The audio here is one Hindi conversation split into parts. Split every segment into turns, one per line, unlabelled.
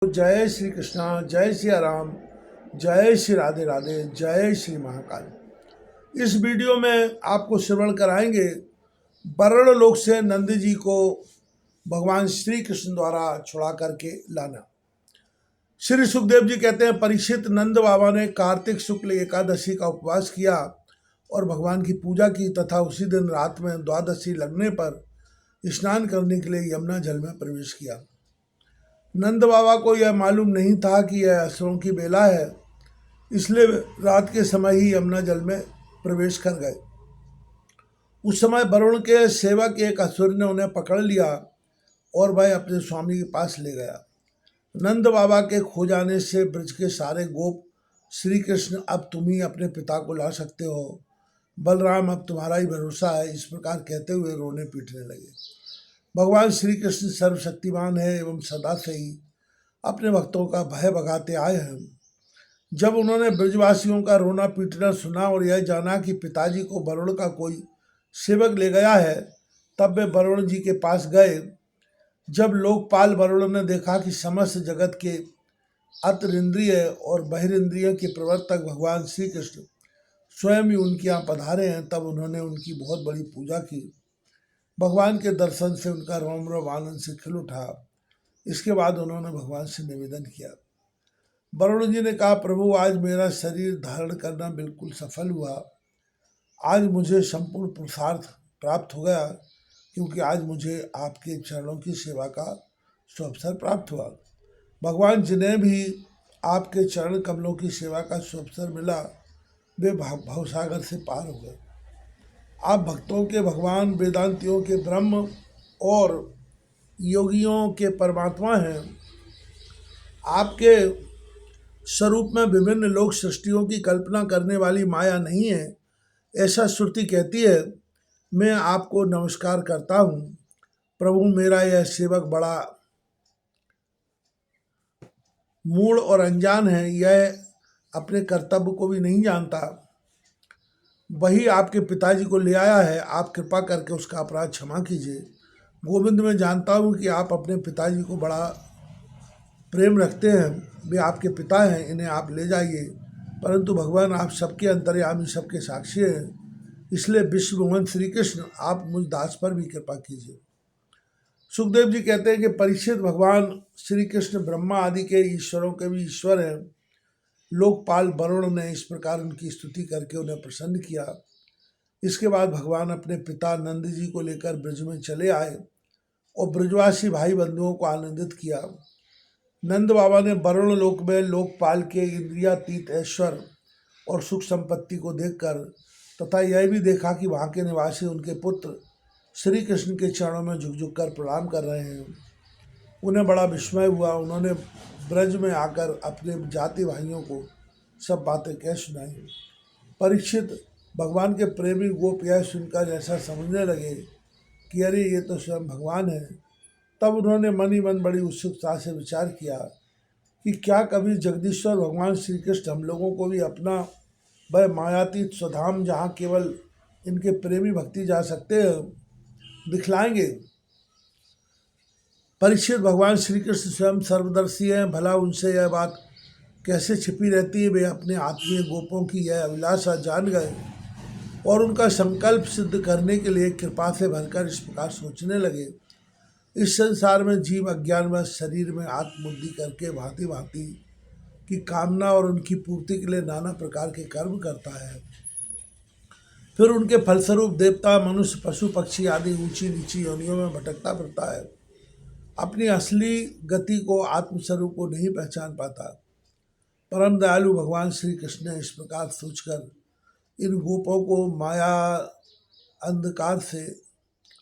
जय श्री कृष्णा, जय श्री राम, जय श्री राधे राधे, जय श्री महाकाल। इस वीडियो में आपको श्रवण कराएंगे वरुण लोक से नंद जी को भगवान श्री कृष्ण द्वारा छुड़ा करके लाना। श्री सुखदेव जी कहते हैं, परीक्षित, नंद बाबा ने कार्तिक शुक्ल एकादशी का उपवास किया और भगवान की पूजा की तथा उसी दिन रात में द्वादशी लगने पर स्नान करने के लिए यमुना जल में प्रवेश किया। नंद बाबा को यह मालूम नहीं था कि यह असुरों की बेला है, इसलिए रात के समय ही यमुना जल में प्रवेश कर गए। उस समय वरुण के सेवक एक असुर ने उन्हें पकड़ लिया और वह अपने स्वामी के पास ले गया। नंद बाबा के खो जाने से ब्रज के सारे गोप, श्री कृष्ण अब तुम ही अपने पिता को ला सकते हो, बलराम अब तुम्हारा ही भरोसा है, इस प्रकार कहते हुए रोने पीटने लगे। भगवान श्री कृष्ण सर्वशक्तिमान है एवं सदा से ही अपने भक्तों का भय भगाते आए हैं। जब उन्होंने ब्रजवासियों का रोना पीटना सुना और यह जाना कि पिताजी को वरुण का कोई सेवक ले गया है, तब वे वरुण जी के पास गए। जब लोकपाल वरुण ने देखा कि समस्त जगत के अतरिंद्रिय और बहिरिंद्रियों के प्रवर्तक भगवान श्री कृष्ण स्वयं ही उनके यहाँ पधारे हैं, तब उन्होंने उनकी बहुत बड़ी पूजा की। भगवान के दर्शन से उनका रोम रोम आनंद से खिल उठा। इसके बाद उन्होंने भगवान से निवेदन किया। वरुण जी ने कहा, प्रभु, आज मेरा शरीर धारण करना बिल्कुल सफल हुआ। आज मुझे संपूर्ण पुरुषार्थ प्राप्त हो गया, क्योंकि आज मुझे आपके चरणों की सेवा का सुअवसर प्राप्त हुआ। भगवान जिन्हें भी आपके चरण कमलों की सेवा का सुअवसर मिला, वे भवसागर से पार हो गए। आप भक्तों के भगवान, वेदांतियों के ब्रह्म और योगियों के परमात्मा हैं। आपके स्वरूप में विभिन्न लोक सृष्टियों की कल्पना करने वाली माया नहीं है, ऐसा श्रुति कहती है। मैं आपको नमस्कार करता हूँ। प्रभु, मेरा यह सेवक बड़ा मूढ़ और अनजान है, यह अपने कर्तव्य को भी नहीं जानता। वही आपके पिताजी को ले आया है, आप कृपा करके उसका अपराध क्षमा कीजिए। गोविंद, मैं जानता हूँ कि आप अपने पिताजी को बड़ा प्रेम रखते हैं, वे आपके पिता हैं, इन्हें आप ले जाइए। परंतु भगवान, आप सबके अंतर्यामी, सबके साक्षी हैं, इसलिए विश्वभुवन श्री कृष्ण, आप मुझ दास पर भी कृपा कीजिए। सुखदेव जी कहते हैं कि परीक्षित, भगवान श्री कृष्ण ब्रह्मा आदि के ईश्वरों के भी ईश्वर हैं। लोकपाल वरुण ने इस प्रकार उनकी स्तुति करके उन्हें प्रसन्न किया। इसके बाद भगवान अपने पिता नंद जी को लेकर ब्रज में चले आए और ब्रजवासी भाई बंधुओं को आनंदित किया। नंद बाबा ने वरुण लोक में लोकपाल के इंद्रियातीत ऐश्वर्य और सुख संपत्ति को देखकर तथा यह भी देखा कि वहाँ के निवासी उनके पुत्र श्री कृष्ण के चरणों में झुक झुक कर प्रणाम कर रहे हैं, उन्हें बड़ा विस्मय हुआ। उन्होंने ब्रज में आकर अपने जाति भाइयों को सब बातें कह सुनाई। परीक्षित, भगवान के प्रेमी गोप यह सुनकर ऐसा समझने लगे कि अरे, ये तो स्वयं भगवान है। तब उन्होंने मन ही मन बड़ी उत्सुकता से विचार किया कि क्या कभी जगदीश्वर भगवान श्री कृष्ण हम लोगों को भी अपना वह मायातीत स्वधाम, जहाँ केवल इनके प्रेमी भक्ति जा सकते हैं, दिखलाएंगे। परीक्षित, भगवान श्री कृष्ण स्वयं सर्वदर्शी हैं, भला उनसे यह बात कैसे छिपी रहती है। वे अपने आत्मीय गोपों की यह अभिलाषा जान गए और उनका संकल्प सिद्ध करने के लिए कृपा से भरकर इस प्रकार सोचने लगे। इस संसार में जीव अज्ञानवश शरीर में आत्मबुद्धि करके भांति भांति की कामना और उनकी पूर्ति के लिए नाना प्रकार के कर्म करता है। फिर उनके फलस्वरूप देवता, मनुष्य, पशु पक्षी आदि ऊंची नीची योनियों में भटकता फिरता है, अपनी असली गति को, आत्मस्वरूप को नहीं पहचान पाता। परम दयालु भगवान श्री कृष्ण ने इस प्रकार सोचकर इन गोपों को माया अंधकार से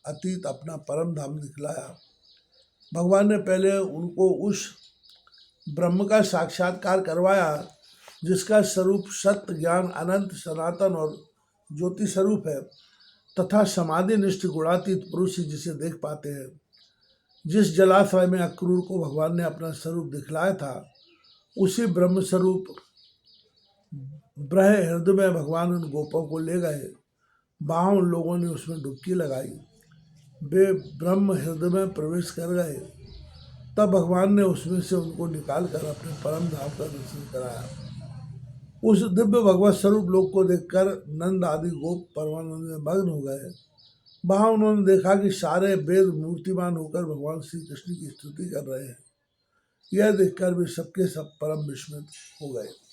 अतीत अपना परम धाम दिखलाया। भगवान ने पहले उनको उस ब्रह्म का साक्षात्कार करवाया जिसका स्वरूप सत्य, ज्ञान, अनंत, सनातन और ज्योति स्वरूप है, तथा समाधि निष्ठ गुणातीत पुरुष ही जिसे देख पाते हैं। जिस जलाशय में अक्रूर को भगवान ने अपना स्वरूप दिखलाया था, उसी ब्रह्म स्वरूप ब्रह हृदय में भगवान उन गोपों को ले गए। वहाँ उन लोगों ने उसमें डुबकी लगाई। वे ब्रह्म हृदय में प्रवेश कर गए। तब भगवान ने उसमें से उनको निकाल कर अपने परम धाम का दर्शन कराया। उस दिव्य भगवत स्वरूप लोक को देखकर नंद आदि गोप परमानंद में मग्न हो गए। वहां उन्होंने देखा कि सारे वेद मूर्तिमान होकर भगवान श्री कृष्ण की स्तुति कर रहे हैं। यह देखकर वे सबके सब परम विस्मित हो गए।